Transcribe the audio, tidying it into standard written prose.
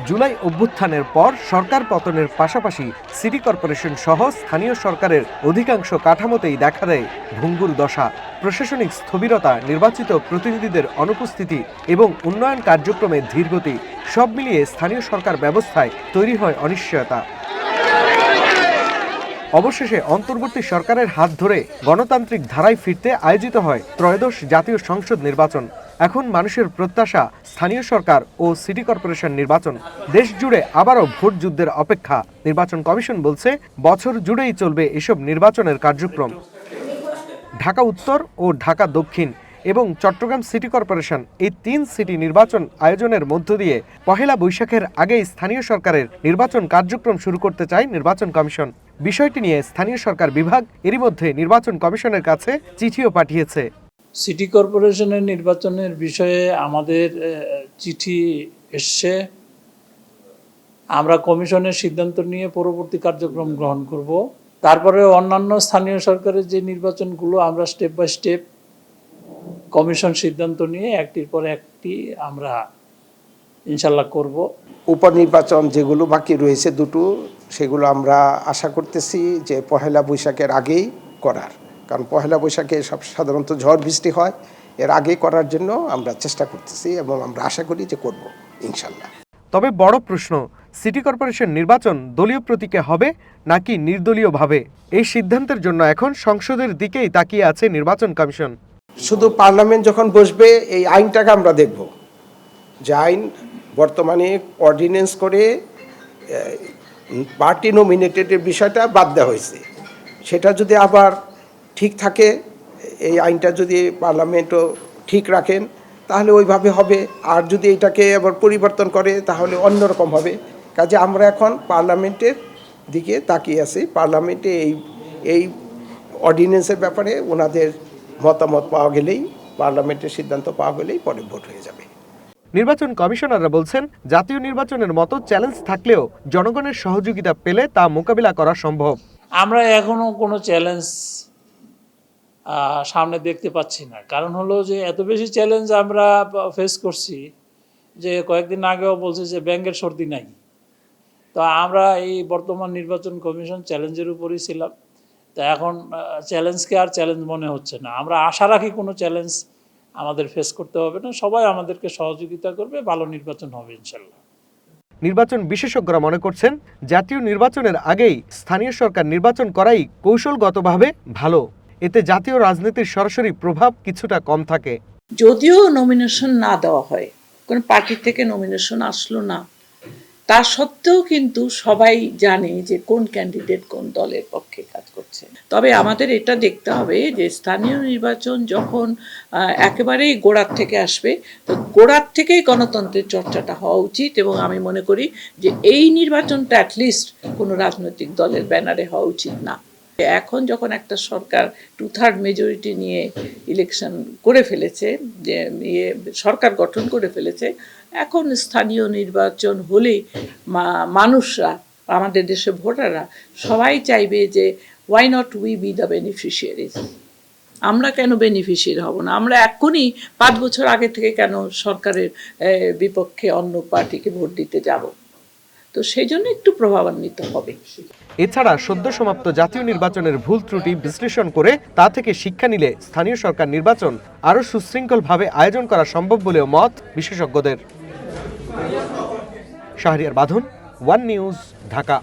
জুলাই অভ্যুত্থানের পর সরকার পতনের পাশাপাশি সিটি কর্পোরেশন সহ স্থানীয় সরকারের অধিকাংশ কাঠামোতেই দেখা দেয় ভঙ্গুর দশা। প্রশাসনিক স্থবিরতা, নির্বাচিত প্রতিনিধিদের অনুপস্থিতি এবং উন্নয়ন কার্যক্রমে ধীরগতি সব মিলিয়ে স্থানীয় সরকার ব্যবস্থায় তৈরি হয় অনিশ্চয়তা। অবশেষে অন্তর্বর্তী সরকারের হাত ধরে গণতান্ত্রিক ধারায় ফিরতে আয়োজিত হয় ত্রয়োদশ জাতীয় সংসদ নির্বাচন। এখন মানুষের প্রত্যাশা স্থানীয় সরকার ও সিটি কর্পোরেশন নির্বাচন। দেশ জুড়ে আবারও ভোট যুদ্ধের অপেক্ষা। নির্বাচন কমিশন বলছে বছর জুড়েই চলবে এসব নির্বাচনের কার্যক্রম। ঢাকা উত্তর ও ঢাকা দক্ষিণ এবং চট্টগ্রাম সিটি কর্পোরেশন এই 3 সিটি নির্বাচন আয়োজনের মধ্য দিয়ে পহেলা বৈশাখের আগেই স্থানীয় সরকারের নির্বাচন কার্যক্রম শুরু করতে চায় নির্বাচন কমিশন। বিষয়টি নিয়ে স্থানীয় সরকার বিভাগ এরই মধ্যে নির্বাচন কমিশনের কাছে চিঠিও পাঠিয়েছে। সিটি কর্পোরেশনের নির্বাচনের বিষয়ে আমাদের চিঠি এসছে। আমরা কমিশনের সিদ্ধান্ত নিয়ে পরবর্তী কার্যক্রম গ্রহণ করব। তারপরে অন্যান্য স্থানীয় সরকারের যে নির্বাচনগুলো আমরা স্টেপ বাই স্টেপ কমিশন সিদ্ধান্ত নিয়ে একটির পর একটি আমরা ইনশাল্লাহ করব। উপনির্বাচন যেগুলো বাকি রয়েছে দুটো, সেগুলো আমরা আশা করতেছি যে পহেলা বৈশাখের আগেই করার, কারণ পহেলা বৈশাখে সব সাধারণত ঝড় বৃষ্টি হয়, এর আগে করার জন্য আমরা চেষ্টা করতেছি এবং আমরা আশা করি যে করব ইনশাল্লাহ। তবে বড় প্রশ্ন, সিটি কর্পোরেশন নির্বাচন দলীয় প্রতীকে হবে নাকি নির্দলীয়ভাবে? এই সিদ্ধান্তের জন্য এখন সংসদের দিকেই তাকিয়ে আছে নির্বাচন কমিশন। শুধু পার্লামেন্ট যখন বসবে এই আইনটাকে আমরা দেখব, যে আইন বর্তমানে অর্ডিন্যান্স করে পার্টি নমিনেটেডের বিষয়টা বাদ দেওয়া হয়েছে, সেটা যদি আবার ঠিক থাকে, এই আইনটা যদি পার্লামেন্টও ঠিক রাখেন তাহলে ওইভাবে হবে, আর যদি এটাকে আবার পরিবর্তন করে তাহলে অন্যরকম হবে। কাজে আমরা এখন পার্লামেন্টের দিকে তাকিয়ে আছি। পার্লামেন্টে এই অর্ডিন্যান্সের ব্যাপারে ওনাদের মতামত পাওয়া গেলেই, পার্লামেন্টের সিদ্ধান্ত পাওয়া গেলেই পরে ভোট হয়ে যাবে। নির্বাচন কমিশনাররা বলছেন জাতীয় নির্বাচনের মতো চ্যালেঞ্জ থাকলেও জনগণের সহযোগিতা পেলে তা মোকাবিলা করা সম্ভব। আমরা এখনো কোনো চ্যালেঞ্জ সামনে দেখতে পাচ্ছি না। কারণ হলো যে এত বেশি চ্যালেঞ্জ আমরা ফেস করছি যে কয়েকদিন আগেও বলছে যে ব্যাংকের সর্দি নাই। তো আমরা এই বর্তমান নির্বাচন কমিশন চ্যালেঞ্জের উপরই ছিলাম। তো এখন চ্যালেঞ্জকে আর চ্যালেঞ্জ মনে হচ্ছে না। আমরা আশা রাখি কোনো চ্যালেঞ্জ আমাদের ফেস করতে হবে না, সবাই আমাদেরকে সহযোগিতা করবে, ভালো নির্বাচন হবে ইনশাল্লাহ। নির্বাচন বিশেষজ্ঞরা মনে করছেন জাতীয় নির্বাচনের আগেই স্থানীয় সরকার নির্বাচন করাই কৌশলগতভাবে ভালো। এতে জাতীয় রাজনীতির সরাসরি প্রভাব কিছুটা কম থাকে। যদিও নমিনেশন না দেওয়া হয়, কোন পার্টি থেকে নমিনেশন আসলো না, তা সত্ত্বেও কিন্তু সবাই জানে যে কোন ক্যান্ডিডেট কোন দলের পক্ষে কাজ করছে। তবে আমাদের এটা দেখতে হবে যে স্থানীয় নির্বাচন যখন একেবারেই গোড়ার থেকে আসবে, তো গোড়ার থেকেই গণতন্ত্রের চর্চাটা হওয়া উচিত। এবং আমি মনে করি যে এই নির্বাচনটা অ্যাটলিস্ট কোনো রাজনৈতিক দলের ব্যানারে হওয়া উচিত না। এখন যখন একটা সরকার 2/3 মেজরিটি নিয়ে ইলেকশন করে ফেলেছে, যে সরকার গঠন করে ফেলেছে, এখন স্থানীয় নির্বাচন হলেই মানুষরা, আমাদের দেশে ভোটাররা সবাই চাইবে যে why not we be the beneficiaries. আমরা কেন বেনিফিশিয়ারি হব না? আমরা এখনই 5 বছর আগে থেকে কেন সরকারের বিপক্ষে অন্য পার্টিকে ভোট দিতে যাব? তো সেই জন্য একটু প্রভাবান্বিত হবে। এছাড়া সদ্য সমাপ্ত জাতীয় নির্বাচনের ভুল ত্রুটি বিশ্লেষণ করে তা থেকে শিক্ষা নিলে স্থানীয় সরকার নির্বাচন আরও সুশৃঙ্খলভাবে আয়োজন করা সম্ভব বলেও মত বিশেষজ্ঞদের। শাহরিয়ার বাঁধন, ওয়ান নিউজ, ঢাকা।